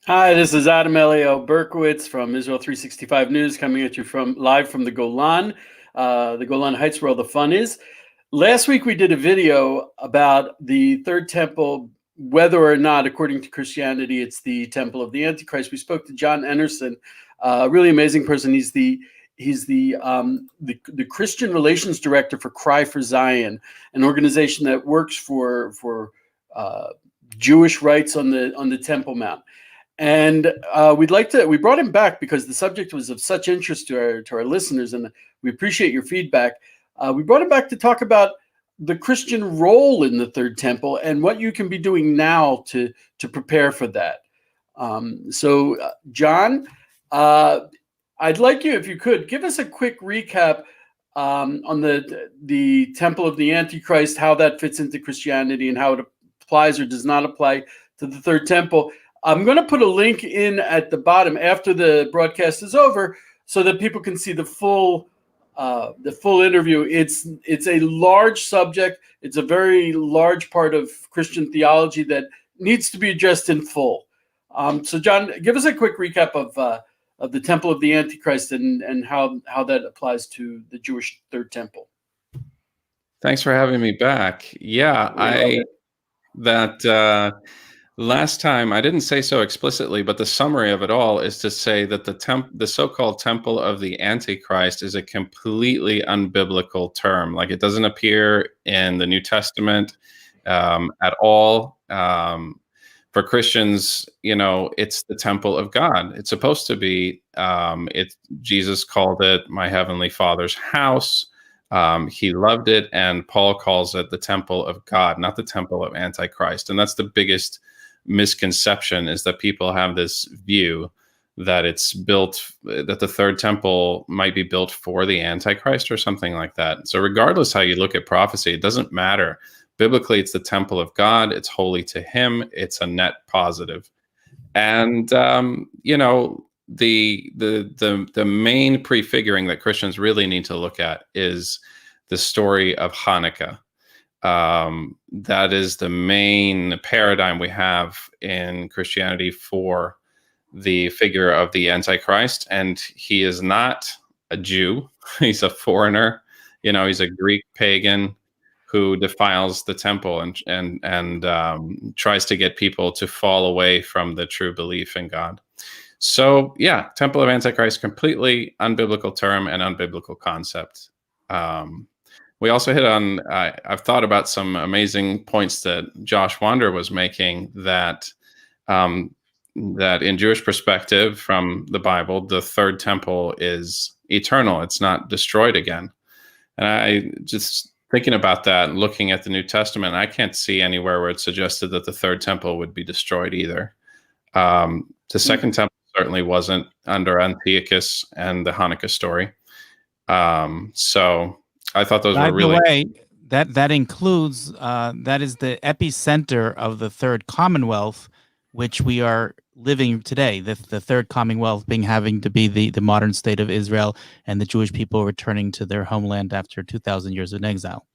Hi, this is Adam Eliel Berkowitz from Israel 365 News, coming at you live from the Golan Heights, where all the fun is. Last week we did a video about the Third Temple, whether or not, according to Christianity, it's the temple of the Antichrist. We spoke to John Enerson, a really amazing person. He's the Christian Relations Director for Cry for Zion, an organization that works for Jewish rights on the Temple Mount. And we brought him back because the subject was of such interest to our listeners, and we appreciate your feedback. We brought him back to talk about the Christian role in the Third Temple and what you can be doing now to prepare for that. John, I'd like you, if you could, give us a quick recap on the Temple of the Antichrist, how that fits into Christianity, and how it applies or does not apply to the Third Temple. I'm going to put a link in at the bottom after the broadcast is over so that people can see the full interview. It's a large subject. It's a very large part of Christian theology that needs to be addressed in full. So John, give us a quick recap of the Temple of the Antichrist and how that applies to the Jewish Third Temple. Thanks for having me back. Yeah, last time I didn't say so explicitly, but the summary of it all is to say that the so-called Temple of the Antichrist is a completely unbiblical term. Like, it doesn't appear in the New Testament at all. For Christians, it's the temple of God. It's supposed to be. Jesus called it my heavenly Father's house. He loved it, and Paul calls it the temple of God, not the temple of Antichrist. And that's the biggest misconception, is that people have this view that that the Third Temple might be built for the Antichrist or something like that. So regardless how you look at prophecy, it doesn't matter. Biblically, it's the temple of God. It's holy to him. It's a net positive. And, the main prefiguring that Christians really need to look at is the story of Hanukkah. That is the main paradigm we have in Christianity for the figure of the Antichrist. And he is not a Jew. He's a foreigner. He's a Greek pagan who defiles the temple and tries to get people to fall away from the true belief in God. So yeah, Temple of Antichrist, completely unbiblical term and unbiblical concept. We also hit on, I've thought about some amazing points that Josh Wander was making, that in Jewish perspective from the Bible, the Third Temple is eternal. It's not destroyed again. And I just thinking about that and looking at the New Testament, I can't see anywhere where it's suggested that the Third Temple would be destroyed either. The Second Temple certainly wasn't under Antiochus and the Hanukkah story. So I thought those were really. By the way, that includes that is the epicenter of the Third Commonwealth, which we are living today. The Third Commonwealth having to be the modern state of Israel, and the Jewish people returning to their homeland after 2,000 years in exile.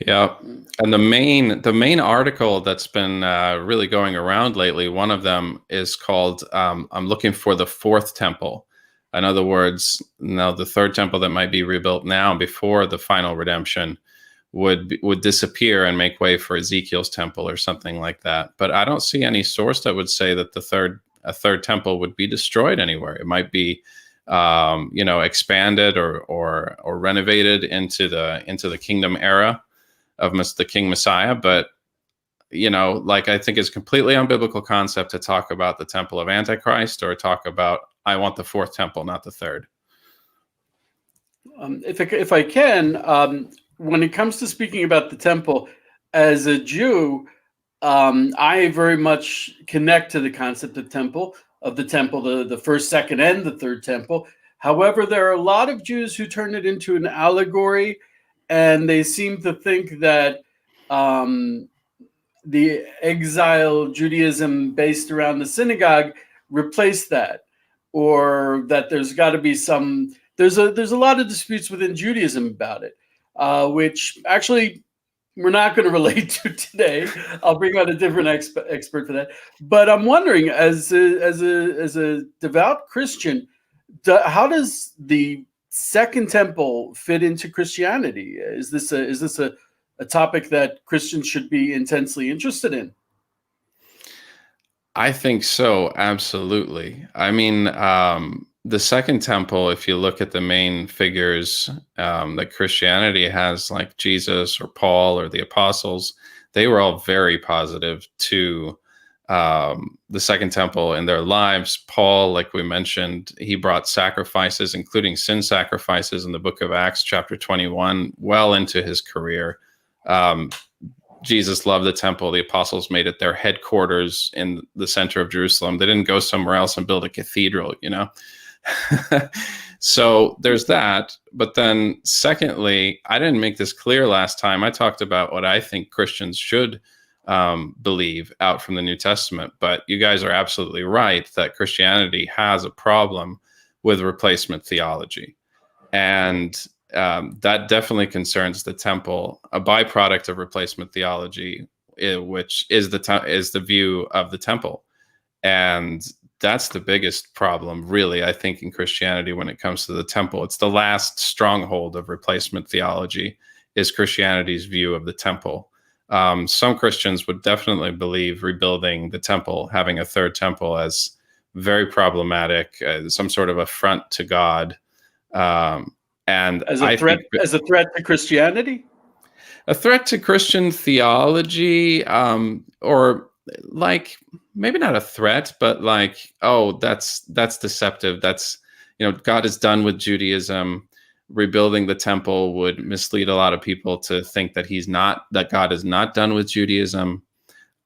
Yeah, and the main article that's been really going around lately, one of them is called "I'm looking for the Fourth Temple." In other words, now the Third Temple that might be rebuilt now before the final redemption would disappear and make way for Ezekiel's temple or something like that. But I don't see any source that would say that a third temple would be destroyed anywhere. It might be expanded or renovated into the kingdom era of the King Messiah. But I think it's completely unbiblical concept to talk about the temple of Antichrist or talk about, I want the fourth temple, not the third. If I can, when it comes to speaking about the temple, as a Jew, I very much connect to the concept of the temple, the first, second, and the third temple. However, there are a lot of Jews who turn it into an allegory, and they seem to think that the exile Judaism based around the synagogue replaced that, or that there's got to be there's a lot of disputes within Judaism about it, which actually we're not going to relate to today. I'll bring out a different expert for that. But I'm wondering, as a devout Christian, how does the Second Temple fit into Christianity? Is this a topic that Christians should be intensely interested in? I think so, absolutely. I mean, the Second Temple, if you look at the main figures that Christianity has, like Jesus or Paul or the apostles, they were all very positive to the Second Temple in their lives. Paul, like we mentioned, he brought sacrifices, including sin sacrifices in the book of Acts, chapter 21, well into his career. Jesus loved the temple. The apostles made it their headquarters in the center of Jerusalem. They didn't go somewhere else and build a cathedral, you know? So there's that. But then secondly, I didn't make this clear last time. I talked about what I think Christians should believe out from the New Testament. But you guys are absolutely right that Christianity has a problem with replacement theology. And that definitely concerns the temple. A byproduct of replacement theology, which is the view of the temple, and that's the biggest problem, really, I think, in Christianity when it comes to the temple. It's the last stronghold of replacement theology, is Christianity's view of the temple. Some Christians would definitely believe rebuilding the temple, having a third temple, as very problematic, some sort of affront to God. And as a threat to Christianity, a threat to Christian theology, or like maybe not a threat, but like, oh, that's deceptive. That's, God is done with Judaism. Rebuilding the temple would mislead a lot of people to think that God is not done with Judaism,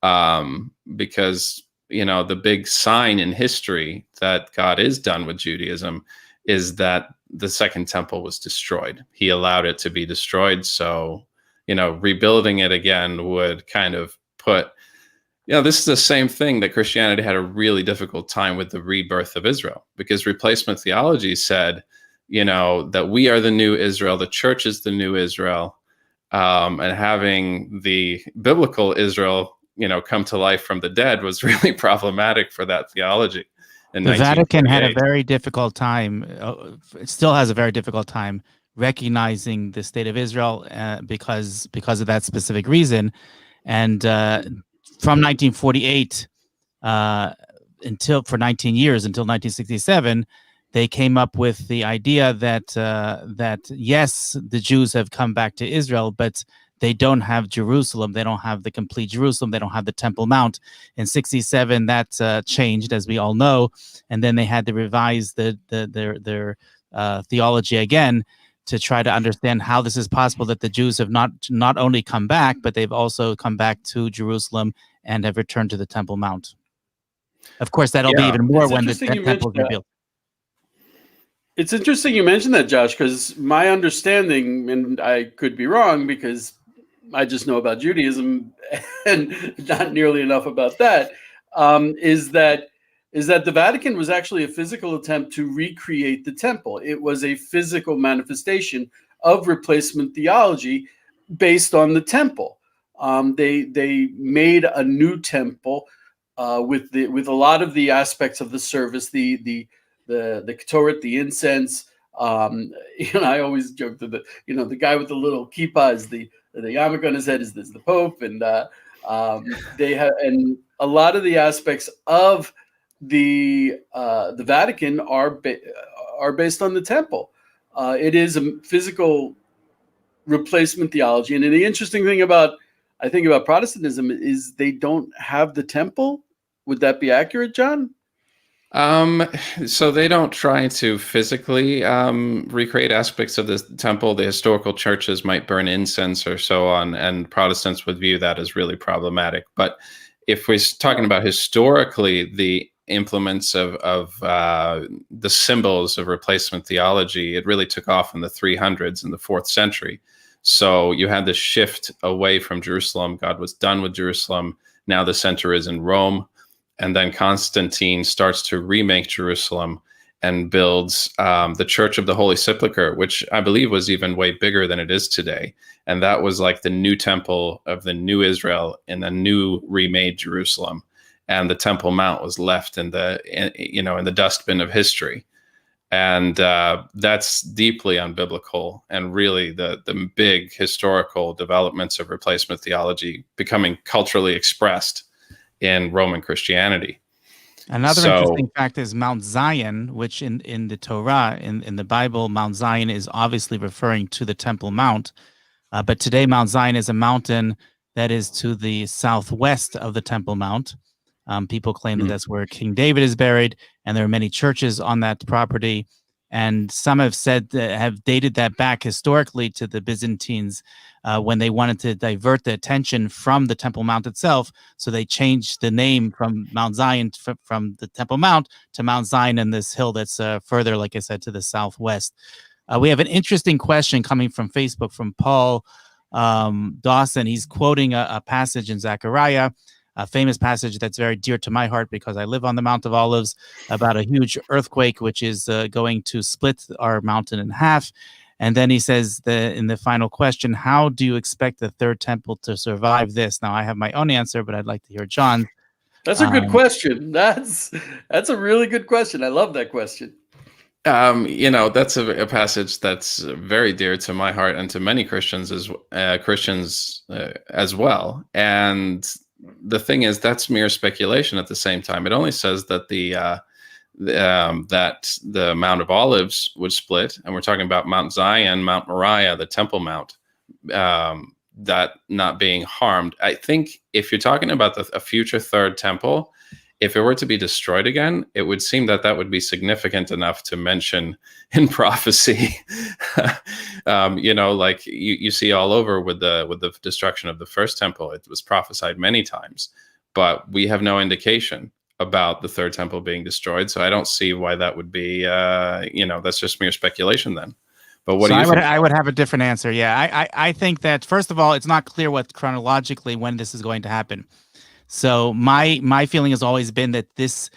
because the big sign in history that God is done with Judaism is that the Second Temple was destroyed. He allowed it to be destroyed. So, rebuilding it again would kind of put, this is the same thing that Christianity had a really difficult time with the rebirth of Israel, because replacement theology said, that we are the new Israel, the church is the new Israel, and having the biblical Israel, come to life from the dead was really problematic for that theology. The Vatican had a very difficult time, it still has a very difficult time recognizing the state of Israel because of that specific reason. And from 1948 for 19 years, until 1967, they came up with the idea that yes, the Jews have come back to Israel, but they don't have Jerusalem. They don't have the complete Jerusalem. They don't have the Temple Mount. In 67, that changed, as we all know, and then they had to revise their theology again to try to understand how this is possible that the Jews have not only come back, but they've also come back to Jerusalem and have returned to the Temple Mount. Of course, that'll be even more when the temple is rebuilt. It's interesting you mentioned that, Josh, because my understanding, and I could be wrong because I just know about Judaism and not nearly enough about that, is that the Vatican was actually a physical attempt to recreate the temple. It was a physical manifestation of replacement theology based on the temple. They made a new temple with a lot of the aspects of the service, the Ketoret, the incense. I always joke that the guy with the little kippah is the yarmulke on his head is the Pope, and they have, and a lot of the aspects of the Vatican are based on the temple. It is a physical replacement theology, and the interesting thing about Protestantism is they don't have the temple. Would that be accurate, John? So they don't try to physically recreate aspects of the temple. The historical churches might burn incense or so on, and Protestants would view that as really problematic. But if we're talking about historically, the implements of the symbols of replacement theology, it really took off in the 300s in the 4th century. So you had this shift away from Jerusalem. God was done with Jerusalem. Now the center is in Rome. And then Constantine starts to remake Jerusalem. and builds the Church of the Holy Sepulchre, which I believe was even way bigger than it is today. And that was like the new temple of the new Israel in the new remade Jerusalem. And the Temple Mount was left in the dustbin of history. And that's deeply unbiblical, and really the big historical developments of replacement theology becoming culturally expressed in Roman Christianity. Another interesting fact is Mount Zion, which in the Torah, in the Bible, Mount Zion is obviously referring to the Temple Mount. But today, Mount Zion is a mountain that is to the southwest of the Temple Mount. People claim that that's where King David is buried, and there are many churches on that property. And some have said that have dated that back historically to the Byzantines when they wanted to divert the attention from the Temple Mount itself. So they changed the name from Mount Zion from the Temple Mount to Mount Zion and this hill that's further, like I said, to the southwest. We have an interesting question coming from Facebook from Paul Dawson. He's quoting a passage in Zechariah, a famous passage that's very dear to my heart because I live on the Mount of Olives, about a huge earthquake which is going to split our mountain in half. And then he says in the final question, how do you expect the third temple to survive this? Now, I have my own answer, but I'd like to hear John. That's a good question. That's a really good question. I love that question. That's a passage that's very dear to my heart and to many Christians as well. And the thing is, that's mere speculation. At the same time, it only says that that the Mount of Olives would split, and we're talking about Mount Zion, Mount Moriah, the Temple Mount, that not being harmed. I think if you're talking about a future third temple, if it were to be destroyed again, it would seem that would be significant enough to mention in prophecy. Like you see all over with the destruction of the first temple. It was prophesied many times, but we have no indication about the third temple being destroyed. So I don't see why that would be. That's just mere speculation then. But what do you think? I would have a different answer. Yeah, I think that first of all, it's not clear what chronologically when this is going to happen. So my feeling has always been that this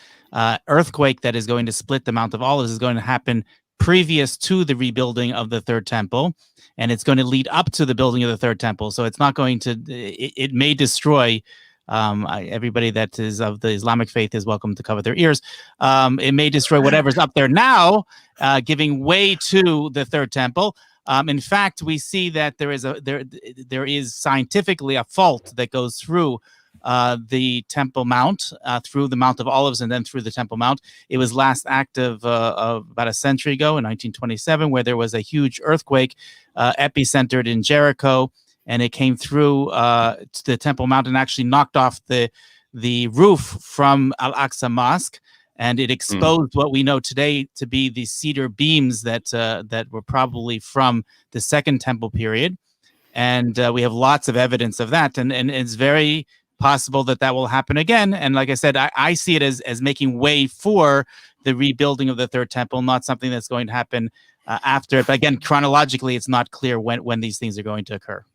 earthquake that is going to split the Mount of Olives is going to happen previous to the rebuilding of the third temple, and it's going to lead up to the building of the third temple. So it's not going to. It may destroy. Everybody that is of the Islamic faith is welcome to cover their ears. It may destroy whatever's up there now, giving way to the third temple. In fact, we see that there is scientifically a fault that goes through the Temple Mount, through the Mount of Olives, and then through the Temple Mount. It was last active about a century ago in 1927, where there was a huge earthquake epicentered in Jericho, and it came through to the Temple Mount and actually knocked off the roof from Al-Aqsa Mosque, and it exposed what we know today to be the cedar beams that were probably from the Second Temple period. And we have lots of evidence of that, and it's very possible that will happen again. And like I said, I see it as making way for the rebuilding of the third temple, not something that's going to happen after it. But again, chronologically, it's not clear when these things are going to occur.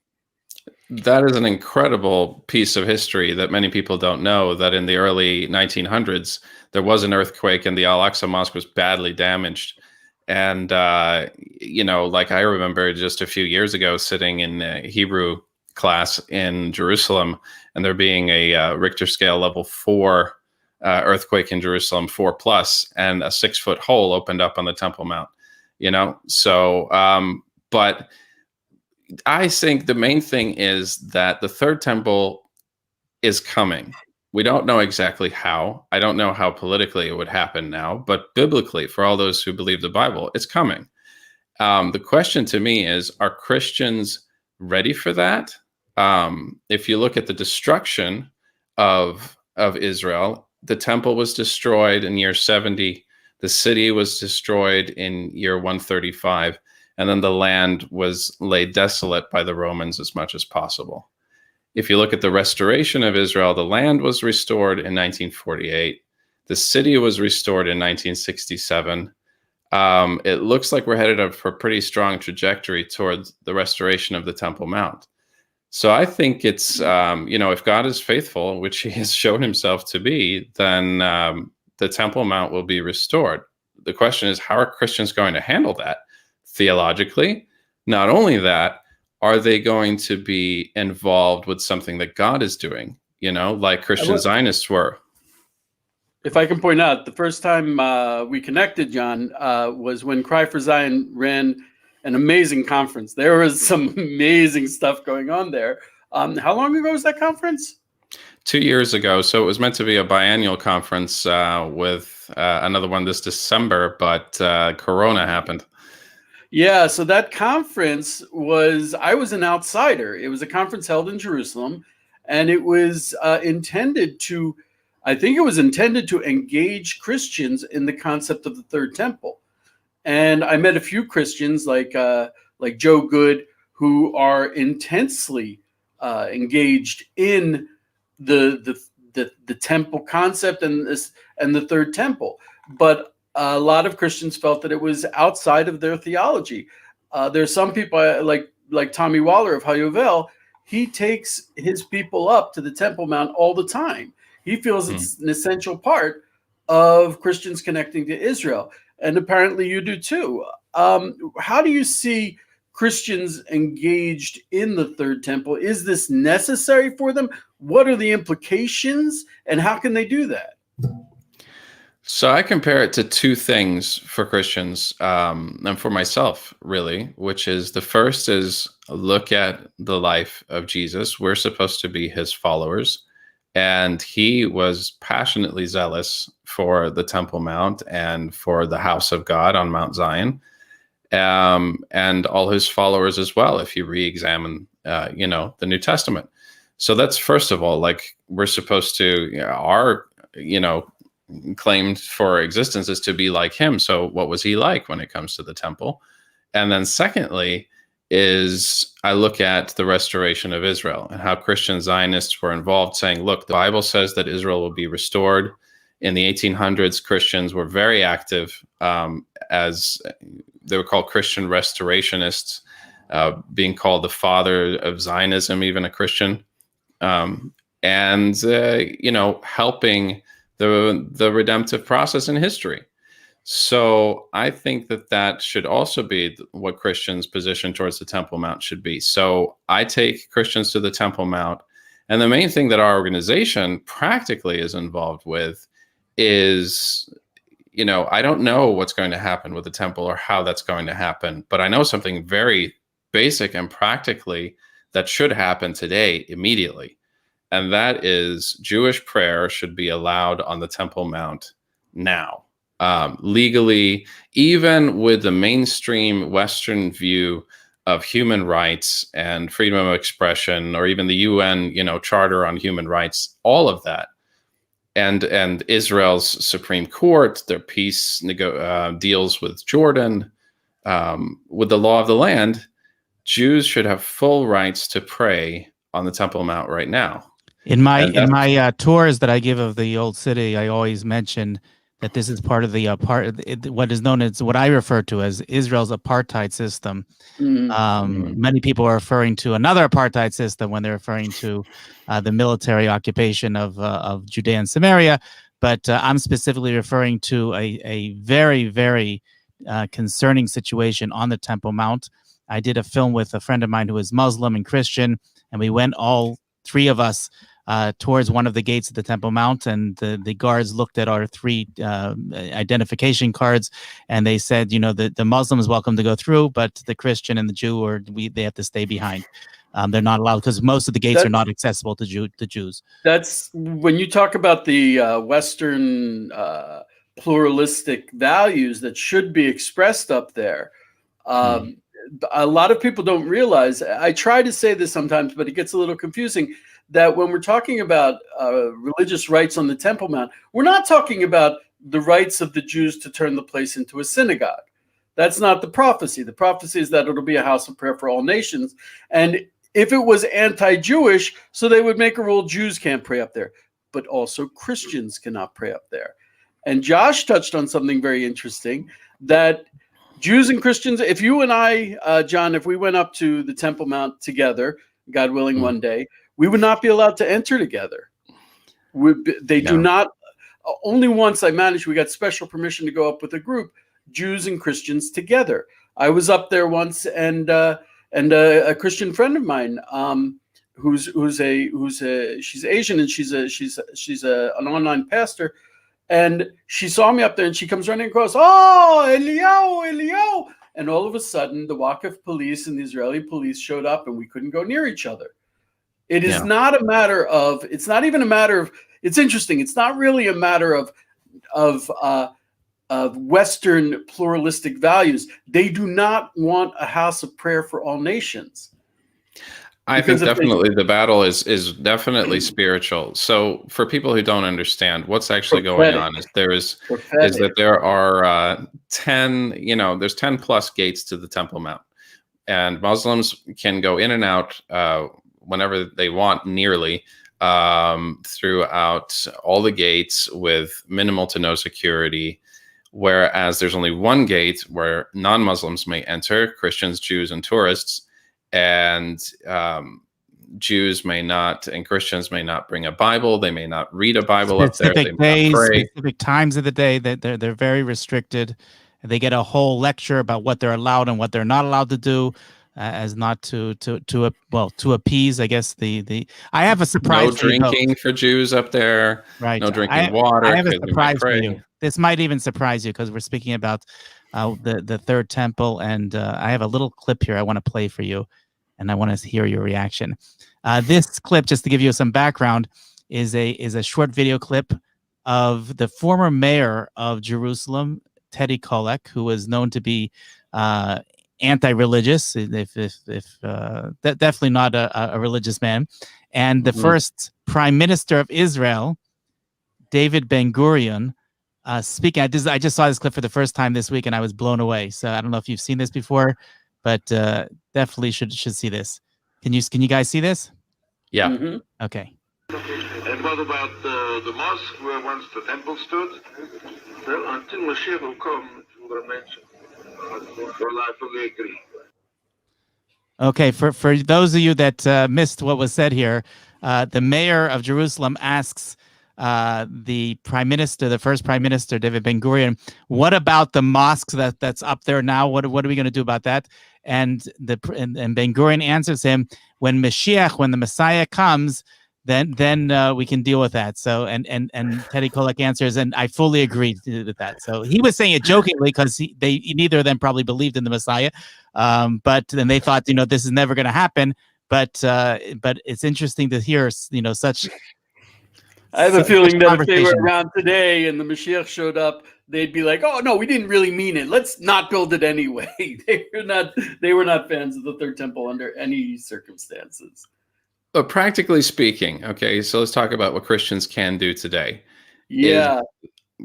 That is an incredible piece of history that many people don't know, that in the early 1900s, there was an earthquake and the Al-Aqsa Mosque was badly damaged. And, like I remember just a few years ago sitting in Hebrew class in Jerusalem, and there being a Richter scale level 4 earthquake in Jerusalem, 4+, and a 6-foot hole opened up on the Temple Mount, So, but I think the main thing is that the third temple is coming. We don't know exactly how. I don't know how politically it would happen now, but biblically, for all those who believe the Bible, it's coming. The question to me is, are Christians ready for that? If you look at the destruction of Israel, the temple was destroyed in year 70. The city was destroyed in year 135. And then the land was laid desolate by the Romans as much as possible. If you look at the restoration of Israel, the land was restored in 1948. The city was restored in 1967. It looks like we're headed up for a pretty strong trajectory towards the restoration of the Temple Mount. So I think it's, if God is faithful, which he has shown himself to be, then the Temple Mount will be restored. the question is, how are Christians going to handle that theologically? Not only that, are they going to be involved with something that God is doing, like Christian Zionists were? If I can point out, the first time we connected, John, was when Cry for Zion ran an amazing conference. There was some amazing stuff going on there. How long ago was that conference? 2 years ago. So it was meant to be a biannual conference with another one this December, but Corona happened. Yeah, so that conference I was an outsider. It was a conference held in Jerusalem, and it was intended to engage Christians in the concept of the third temple. And I met a few Christians like Joe Good, who are intensely engaged in the temple concept and the third temple. But a lot of Christians felt that it was outside of their theology. There's some people like Tommy Waller of Hayuvel. He takes his people up to the Temple Mount all the time. He feels it's an essential part of Christians connecting to Israel. And apparently you do too. How do you see Christians engaged in the third temple? Is this necessary for them? What are the implications, and how can they do that? So I compare it to two things for Christians, and for myself, really, which is the first is look at the life of Jesus. We're supposed to be his followers, and he was passionately zealous for the Temple Mount and for the house of God on Mount Zion, and all his followers as well, if you re-examine, the New Testament. So that's, first of all, like, we're supposed to, our, claimed for existence is to be like him. So what was he like when it comes to the temple? And then secondly is I look at the restoration of Israel and how Christian Zionists were involved, saying, look, the Bible says that Israel will be restored. In the 1800s, Christians were very active, as they were called Christian restorationists, being called the father of Zionism, even a Christian, and helping the redemptive process in history. So I think that should also be what Christians' position towards the Temple Mount should be. So I take Christians to the Temple Mount, and the main thing that our organization practically is involved with is, I don't know what's going to happen with the temple or how that's going to happen, but I know something very basic and practically that should happen today immediately. And that is Jewish prayer should be allowed on the Temple Mount now, legally, even with the mainstream Western view of human rights and freedom of expression, or even the UN, Charter on Human Rights, all of that. And Israel's Supreme Court, their peace deals with Jordan, with the law of the land, Jews should have full rights to pray on the Temple Mount right now. In my tours that I give of the old city, I always mention that this is part of the what is known as, what I refer to as, Israel's apartheid system. Many people are referring to another apartheid system when they're referring to the military occupation of Judea and Samaria, but I'm specifically referring to a very, very concerning situation on the Temple Mount. I did a film with a friend of mine who is Muslim and Christian, and we went, all three of us, towards one of the gates of the Temple Mount, and the guards looked at our three identification cards, and they said, the Muslim is welcome to go through, but the Christian and the Jew, they have to stay behind. They're not allowed, because most of the gates are not accessible to Jews. That's when you talk about the Western pluralistic values that should be expressed up there. A lot of people don't realize, I try to say this sometimes, but it gets a little confusing, that when we're talking about religious rights on the Temple Mount, we're not talking about the rights of the Jews to turn the place into a synagogue. That's not the prophecy. The prophecy is that it'll be a house of prayer for all nations. And if it was anti-Jewish, so they would make a rule Jews can't pray up there, but also Christians cannot pray up there. And Josh touched on something very interesting, that Jews and Christians, if you and I, John, if we went up to the Temple Mount together, God willing, one day, we would not be allowed to enter together. They do not only once I managed, we got special permission to go up with a group, Jews and Christians together. I was up there once, and a Christian friend of mine, who's she's Asian, and she's an online pastor, and she saw me up there, and she comes running across, oh, Eliyahu, and all of a sudden the Waqf police and the Israeli police showed up, and we couldn't go near each other. It is not a matter of, it's not even a matter of, it's interesting, it's not really a matter of Western pluralistic values. They do not want a house of prayer for all nations. I think definitely the battle is definitely spiritual. So for people who don't understand what's actually going on, is that there are 10, there's 10 plus gates to the Temple Mount, and Muslims can go in and out whenever they want, nearly, throughout all the gates with minimal to no security. Whereas there's only one gate where non-Muslims may enter, Christians, Jews, and tourists, and Jews may not, and Christians may not bring a Bible. They may not read a Bible up there. They may not pray. Specific times of the day, that they're very restricted. They get a whole lecture about what they're allowed and what they're not allowed to do, as not to appease, I guess, the. I have a surprise. No drinking for Jews up there. Right. No drinking water. I have a surprise for you. This might even surprise you, because we're speaking about the third temple, and I have a little clip here I want to play for you, and I want to hear your reaction. This clip, just to give you some background, is a short video clip of the former mayor of Jerusalem, Teddy Kollek, who was known to be anti-religious, definitely not a religious man, and the first prime minister of Israel, David Ben-Gurion, speaking. I just saw this clip for the first time this week, and I was blown away. So I don't know if you've seen this before, but definitely should see this. Can you guys see this? Yeah. Mm-hmm. Okay. And what about the mosque where once the temple stood? Well, until Mashiach will come, it will remain for life will agree. Okay, for those of you that missed what was said here, the mayor of Jerusalem asks the prime minister, the first prime minister, David Ben-Gurion, what about the mosque that's up there now? What are we going to do about that? And Ben-Gurion answers him, when the Messiah comes, then we can deal with that. So and Teddy Kollek answers, and I fully agree with that. So he was saying it jokingly, because neither of them probably believed in the Messiah, but then they thought, this is never going to happen. But it's interesting to hear, such. I have a feeling that if they were around today and the Mashiach showed up, they'd be like, "Oh no, we didn't really mean it. Let's not build it anyway." They were not fans of the third temple under any circumstances. But practically speaking, okay, so let's talk about what Christians can do today. Yeah.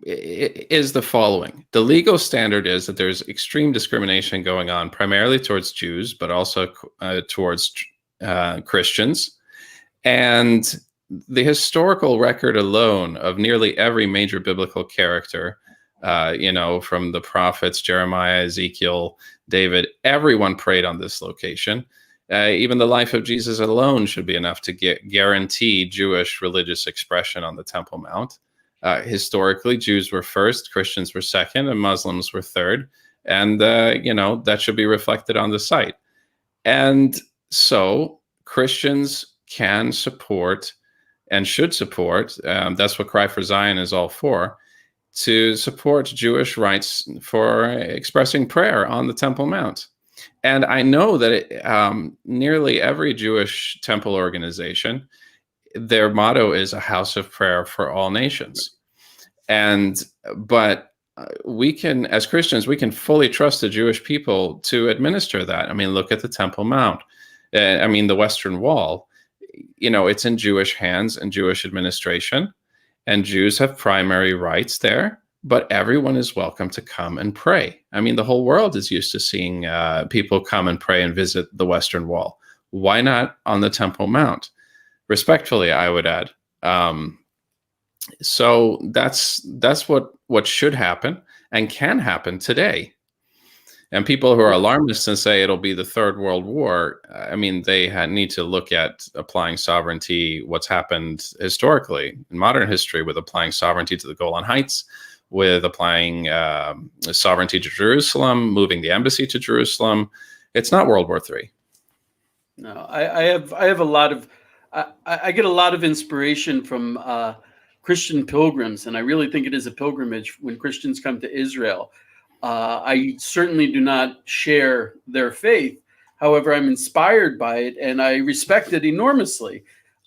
Is the following. The legal standard is that there's extreme discrimination going on, primarily towards Jews, but also towards Christians. And the historical record alone of nearly every major biblical character, from the prophets, Jeremiah, Ezekiel, David, everyone prayed on this location. Even the life of Jesus alone should be enough to guarantee Jewish religious expression on the Temple Mount. Historically, Jews were first, Christians were second, and Muslims were third. And, that should be reflected on the site. And so Christians can support and should support, that's what Cry for Zion is all for, to support Jewish rights for expressing prayer on the Temple Mount. And I know that nearly every Jewish temple organization, their motto is a house of prayer for all nations. But we can, as Christians, we can fully trust the Jewish people to administer that. I mean, look at the Temple Mount. The Western Wall. It's in Jewish hands and Jewish administration, and Jews have primary rights there, but everyone is welcome to come and pray. The whole world is used to seeing people come and pray and visit the Western Wall. Why not on the Temple Mount? Respectfully, I would add. So that's what should happen and can happen today. And people who are alarmists and say it'll be the Third World War, I mean, they need to look at applying sovereignty, what's happened historically in modern history with applying sovereignty to the Golan Heights, with applying sovereignty to Jerusalem, moving the embassy to Jerusalem. It's not World War III. No, I have a lot of, I get a lot of inspiration from Christian pilgrims, and I really think it is a pilgrimage when Christians come to Israel. I certainly do not share their faith. However, I'm inspired by it, and I respect it enormously.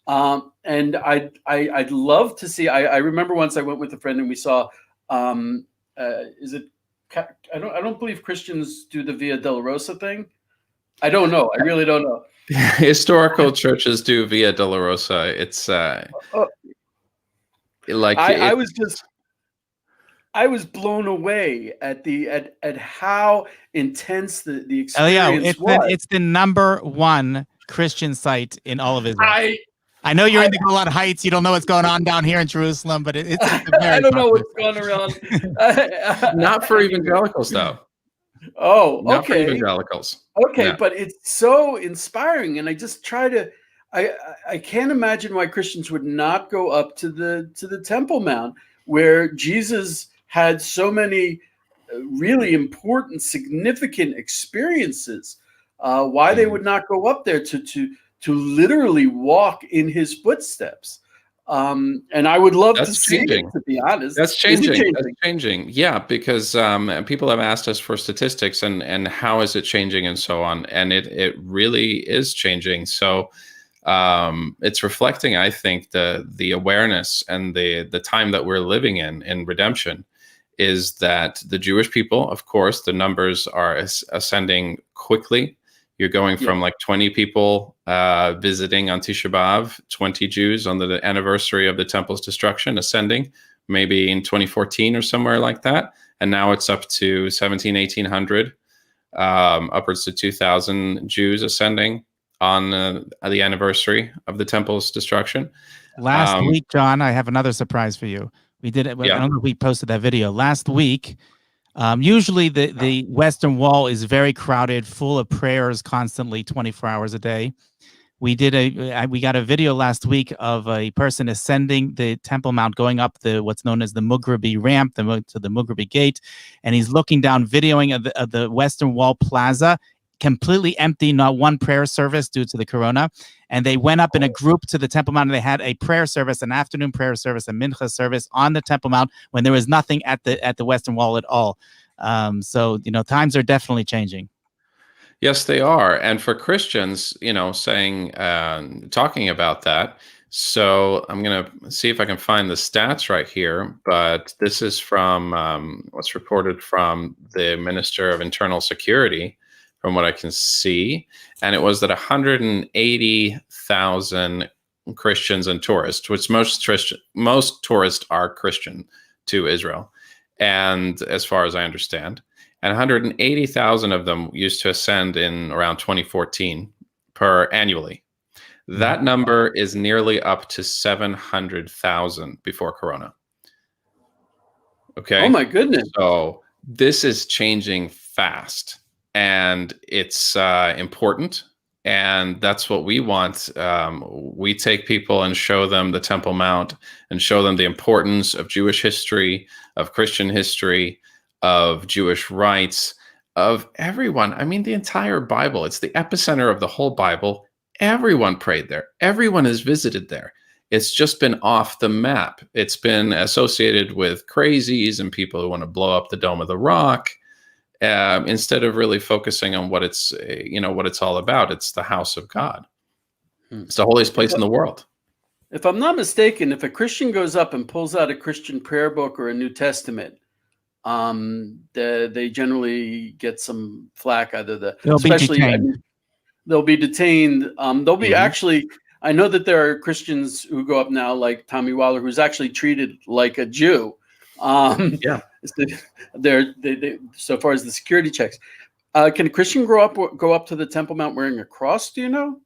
And I'd love to see. I remember once I went with a friend, and we saw. Is it? I don't believe Christians do the Via Dolorosa thing. I don't know. I really don't know. Historical churches do Via Dolorosa. It's like I was blown away at how intense the experience was. It's the number one Christian site in all of Israel. I know you're in the Golan Heights. You don't know what's going on down here in Jerusalem, but it's a very I don't know what's going around. Not for evangelicals, though. Oh, Not for okay. evangelicals. Okay, Yeah. but it's so inspiring, and I just try to. I can't imagine why Christians would not go up to the Temple Mount, where Jesus had so many really important, significant experiences. Why they would not go up there to literally walk in his footsteps. And I would love to see it, to be honest. That's Is it changing. That's changing. Yeah, because people have asked us for statistics and how is it changing and so on. And it really is changing. So it's reflecting, I think, the awareness and the time that we're living in redemption is that the Jewish people, of course, the numbers are ascending quickly. You're going from like 20 people visiting on Tisha B'Av, 20 Jews on the anniversary of the temple's destruction, ascending, maybe in 2014 or somewhere like that. And now it's up to 1,800, upwards to 2,000 Jews ascending on the anniversary of the temple's destruction. Last week, John, I have another surprise for you. We did it. Yeah. I don't know if we posted that video last week. Usually the Western Wall is very crowded, full of prayers constantly, 24 hours a day. We got a video last week of a person ascending the Temple Mount, going up what's known as the Mughrabi ramp, to the Mughrabi gate, and he's looking down, videoing of the Western Wall Plaza, completely empty, not one prayer service due to the corona. And they went up in a group to the Temple Mount, and they had a prayer service, an afternoon prayer service, a mincha service on the Temple Mount when there was nothing at the Western Wall at all. So times are definitely changing. Yes, they are. And for Christians, talking about that. So I'm going to see if I can find the stats right here. But this is from what's reported from the Minister of Internal Security, from what I can see. And it was that 180,000 Christians and tourists, which most tourists are Christian to Israel. And as far as I understand, and 180,000 of them used to ascend in around 2014 annually. That number is nearly up to 700,000 before Corona. Okay. Oh my goodness. So this is changing fast, and it's important. And that's what we want. We take people and show them the Temple Mount and show them the importance of Jewish history, of Christian history, of Jewish rights, of everyone. I mean, the entire Bible. It's the epicenter of the whole Bible. Everyone prayed there. Everyone has visited there. It's just been off the map. It's been associated with crazies and people who want to blow up the Dome of the Rock, instead of really focusing on what it's all about. It's the house of God. It's the holiest place in the world. If I'm not mistaken, if a Christian goes up and pulls out a Christian prayer book or a New Testament, they generally get some flack. They'll be detained. They'll be detained. They'll be actually. I know that there are Christians who go up now, like Tommy Waller, who's actually treated like a Jew. Yeah. They so far as the security checks. Can a Christian go up to the Temple Mount wearing a cross? Do you know?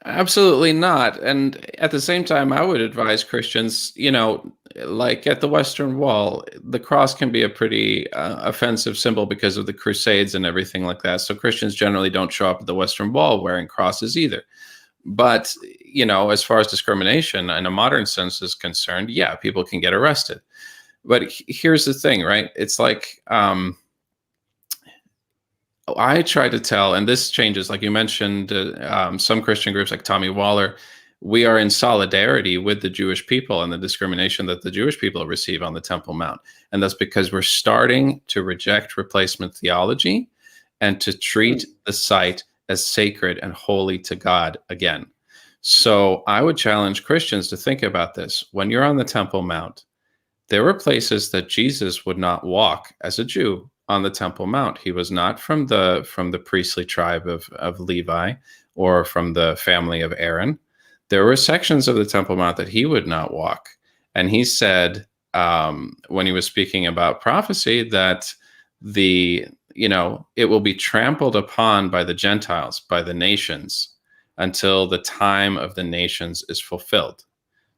Absolutely not. And at the same time, I would advise Christians, like at the Western Wall, the cross can be a pretty offensive symbol because of the Crusades and everything like that. So Christians generally don't show up at the Western Wall wearing crosses either. But, as far as discrimination in a modern sense is concerned, yeah, people can get arrested. But here's the thing, right? It's like I try to tell, and this changes, like you mentioned, some Christian groups like Tommy Waller, we are in solidarity with the Jewish people and the discrimination that the Jewish people receive on the Temple Mount. And that's because we're starting to reject replacement theology and to treat the site as sacred and holy to God again. So I would challenge Christians to think about this. When you're on the Temple Mount, there were places that Jesus would not walk as a Jew on the Temple Mount. He was not from the priestly tribe of Levi or from the family of Aaron. There were sections of the Temple Mount that he would not walk. And he said, when he was speaking about prophecy, that it will be trampled upon by the Gentiles, by the nations, until the time of the nations is fulfilled.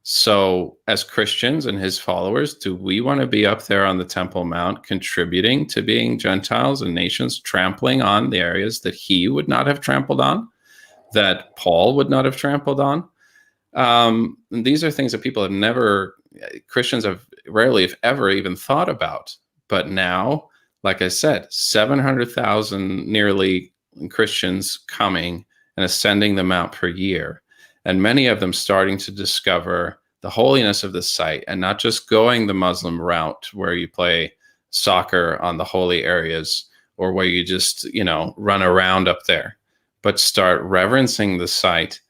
So as Christians and his followers, do we want to be up there on the Temple Mount contributing to being Gentiles and nations, trampling on the areas that he would not have trampled on, that Paul would not have trampled on? And these are things that Christians have rarely, if ever, even thought about. But now, like I said, 700,000 nearly Christians coming and ascending the Mount per year. And many of them starting to discover the holiness of the site and not just going the Muslim route where you play soccer on the holy areas or where you just, run around up there, but start reverencing the site.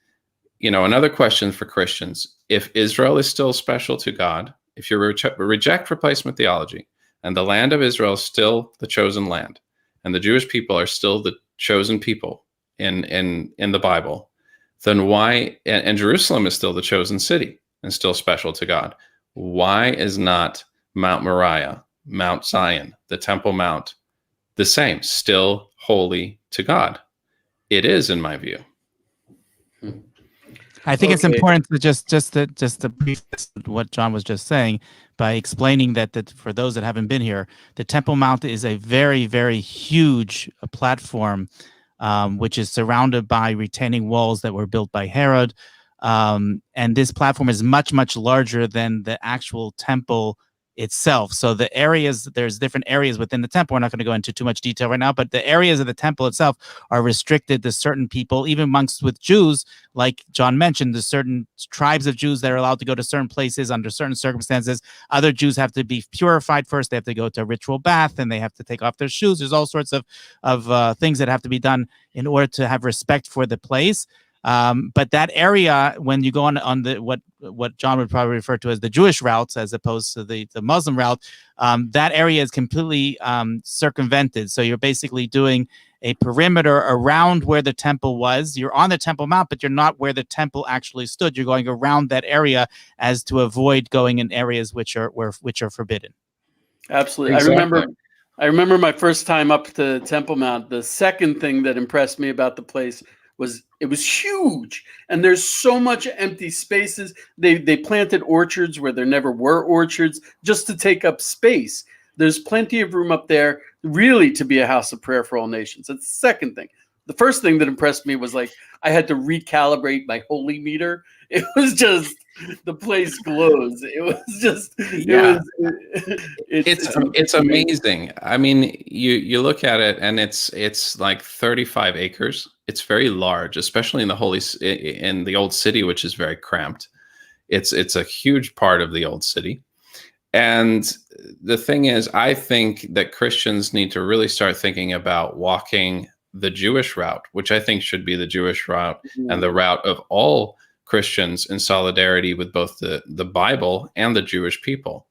Another question for Christians: if Israel is still special to God, if you reject replacement theology and the land of Israel is still the chosen land and the Jewish people are still the chosen people in the Bible, then why, and Jerusalem is still the chosen city and still special to God, why is not Mount Moriah, Mount Zion, the Temple Mount, the same, still holy to God? It is, in my view. I think it's important to just to preface what John was just saying by explaining that for those that haven't been here, the Temple Mount is a very, very huge platform, which is surrounded by retaining walls that were built by Herod. And this platform is much, much larger than the actual temple itself. So the areas, there's different areas within the temple. We're not going to go into too much detail right now, but the areas of the temple itself are restricted to certain people, even amongst with Jews, like John mentioned, there's certain tribes of Jews that are allowed to go to certain places under certain circumstances. Other Jews have to be purified first. They have to go to a ritual bath and they have to take off their shoes. There's all sorts of things that have to be done in order to have respect for the place. But that area, when you go on the what John would probably refer to as the Jewish routes, as opposed to the Muslim route, that area is completely circumvented. So you're basically doing a perimeter around where the temple was. You're on the Temple Mount, but you're not where the temple actually stood. You're going around that area as to avoid going in areas which are forbidden. Absolutely. Exactly. I remember my first time up to Temple Mount. The second thing that impressed me about the place was it was huge, and there's so much empty spaces. They planted orchards where there never were orchards just to take up space. There's plenty of room up there really to be a house of prayer for all nations. That's the second thing. The first thing that impressed me was like I had to recalibrate my holy meter. It was just the place glows. It was just it's amazing. I mean, you look at it and it's like 35 acres. It's very large, especially in the old city, which is very cramped. It's a huge part of the old city. And the thing is, I think that Christians need to really start thinking about walking the Jewish route, which I think should be the Jewish route and the route of all Christians in solidarity with both the Bible and the Jewish people,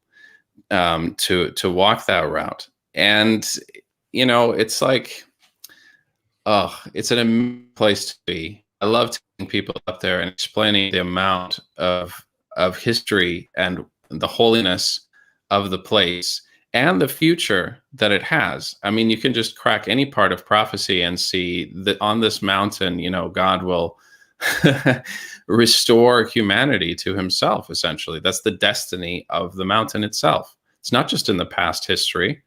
to walk that route. And, it's like, it's an amazing place to be. I love taking people up there and explaining the amount of history and the holiness of the place and the future that it has. I mean, you can just crack any part of prophecy and see that on this mountain, God will restore humanity to himself, essentially. That's the destiny of the mountain itself. It's not just in the past history.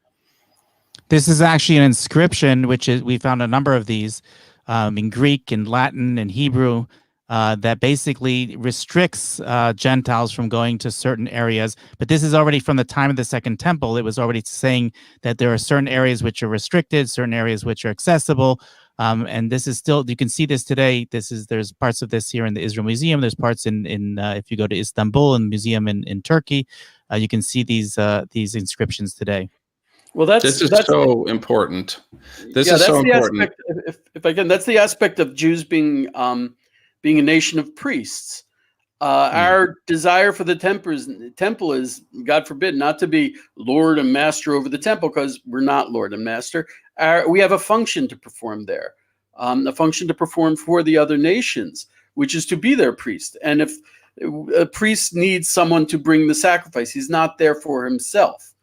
This is actually an inscription, which is, we found a number of these in Greek and Latin and Hebrew, that basically restricts Gentiles from going to certain areas. But this is already from the time of the Second Temple. It was already saying that there are certain areas which are restricted, certain areas which are accessible. And this is still, you can see this today. There's parts of this here in the Israel Museum. There's parts in if you go to Istanbul and museum in Turkey, you can see these inscriptions today. Well, this is so important. This is so important. Aspect, if I can, that's the aspect of Jews being a nation of priests. Our desire for the temple is, God forbid, not to be Lord and Master over the temple, because we're not Lord and Master. We have a function to perform there, a function to perform for the other nations, which is to be their priest. And if a priest needs someone to bring the sacrifice, he's not there for himself.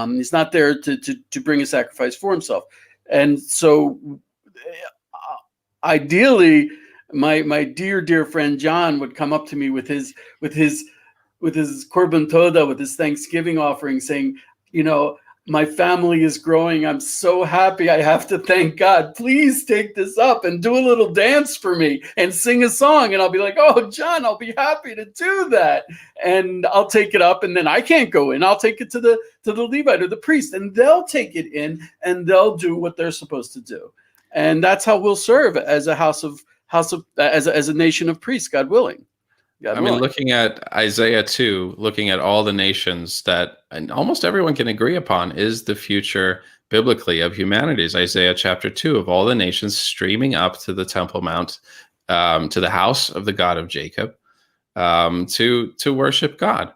He's not there to bring a sacrifice for himself. And so ideally, my dear friend John would come up to me with his Korban Toda, with his Thanksgiving offering, saying, my family is growing. I'm so happy. I have to thank God. Please take this up and do a little dance for me and sing a song. And I'll be like, oh, John, I'll be happy to do that. And I'll take it up, and then I can't go in. I'll take it to the Levite or the priest, and they'll take it in and they'll do what they're supposed to do. And that's how we'll serve as a nation of priests, God willing. Looking at Isaiah 2, looking at all the nations that and almost everyone can agree upon is the future biblically of humanities. Isaiah chapter 2, of all the nations streaming up to the Temple Mount, to the house of the God of Jacob, to worship God.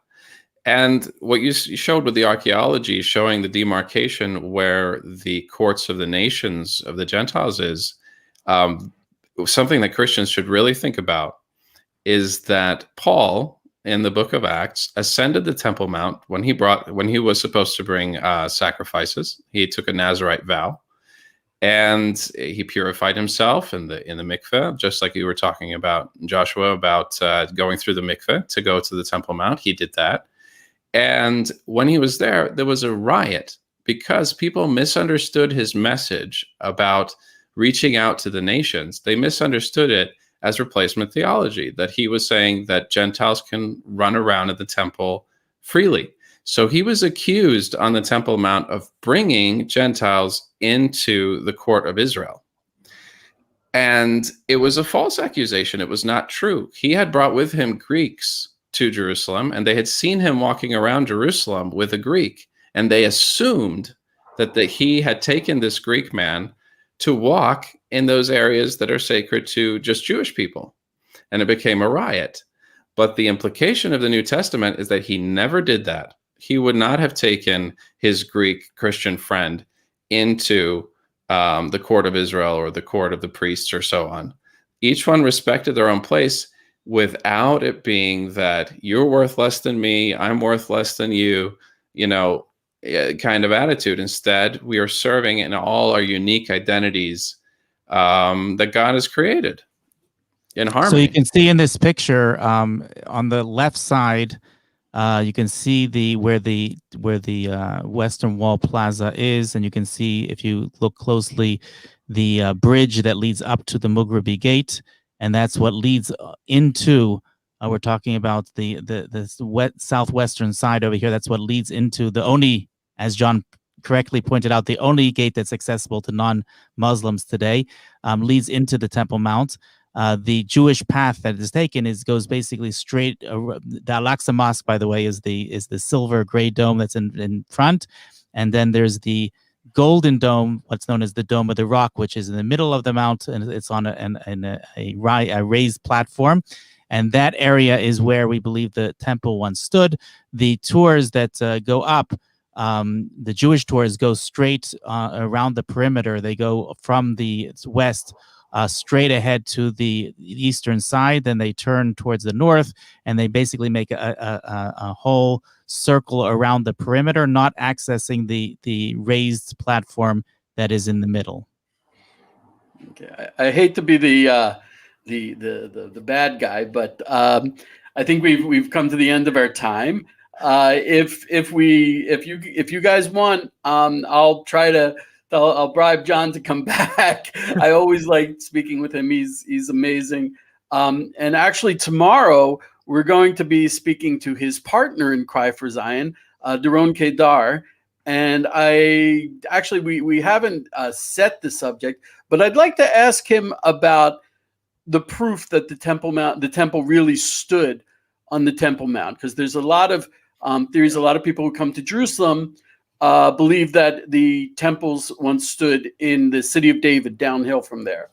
And what you showed with the archaeology, showing the demarcation where the courts of the nations of the Gentiles is, something that Christians should really think about is that Paul, in the book of Acts, ascended the Temple Mount when he was supposed to bring sacrifices. He took a Nazirite vow, and he purified himself in the mikveh, just like you were talking about, Joshua, about going through the mikveh to go to the Temple Mount. He did that. And when he was there was a riot because people misunderstood his message about reaching out to the nations. They misunderstood it as replacement theology, that he was saying that Gentiles can run around at the temple freely. So he was accused on the Temple Mount of bringing Gentiles into the court of Israel. And it was a false accusation. It was not true. He had brought with him Greeks to Jerusalem, and they had seen him walking around Jerusalem with a Greek. And they assumed that he had taken this Greek man to walk in those areas that are sacred to just Jewish people. And it became a riot. But the implication of the New Testament is that he never did that. He would not have taken his Greek Christian friend into the court of Israel or the court of the priests or so on. Each one respected their own place without it being that you're worth less than me, I'm worth less than you, kind of attitude. Instead, we are serving in all our unique identities that God has created in harmony. So you can see in this picture on the left side, you can see where the Western Wall Plaza is, and you can see, if you look closely, the bridge that leads up to the Mughrabi Gate, and that's what leads into. We're talking about the southwestern side over here. That's what leads into the only, as John correctly pointed out, the only gate that's accessible to non-Muslims today, leads into the Temple Mount. The Jewish path that is taken goes basically straight. The Al-Aqsa Mosque, by the way, is the silver gray dome that's in front, and then there's the golden dome, what's known as the Dome of the Rock, which is in the middle of the mount, and it's on a raised platform. And that area is where we believe the temple once stood. The tours that go up, the Jewish tours go straight around the perimeter. They go from the west straight ahead to the eastern side. Then they turn towards the north, and they basically make a whole circle around the perimeter, not accessing the raised platform that is in the middle. Okay. I hate to be the bad guy. But I think we've come to the end of our time. If you guys want, I'll bribe John to come back. I always like speaking with him. He's amazing. And actually tomorrow we're going to be speaking to his partner in Cry for Zion, Doron Kedar. And we haven't set the subject, but I'd like to ask him about the proof that the temple really stood on the Temple Mount, because there's a lot of theories. A lot of people who come to Jerusalem believe that the temples once stood in the city of David, downhill from there.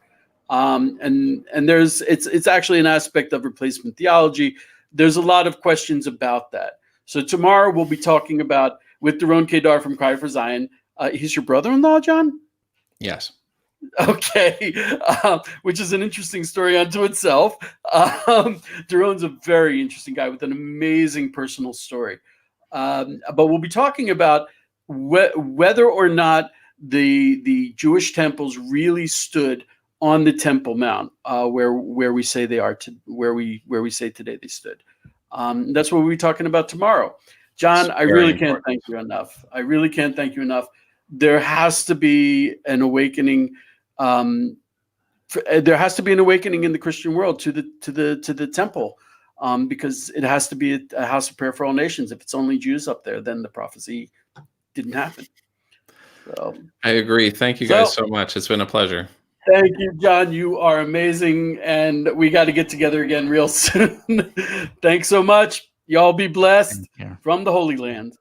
And it's actually an aspect of replacement theology. There's a lot of questions about that. So tomorrow we'll be talking about with Doron Kedar from Cry for Zion. He's your brother-in-law, John? Yes. Okay, which is an interesting story unto itself. Doron's a very interesting guy with an amazing personal story. But we'll be talking about whether or not the Jewish temples really stood on the Temple Mount, where we say they are, where we say today they stood. That's what we'll be talking about tomorrow. John, I really can't thank you enough. I really can't thank you enough. There has to be an awakening. There has to be an awakening in the Christian world to the temple, because it has to be a house of prayer for all nations. If it's only Jews up there, then the prophecy didn't happen. So I agree. Thank you guys so much. It's been a pleasure. Thank you, John. You are amazing, and we got to get together again real soon. Thanks so much. Y'all be blessed from the Holy Land.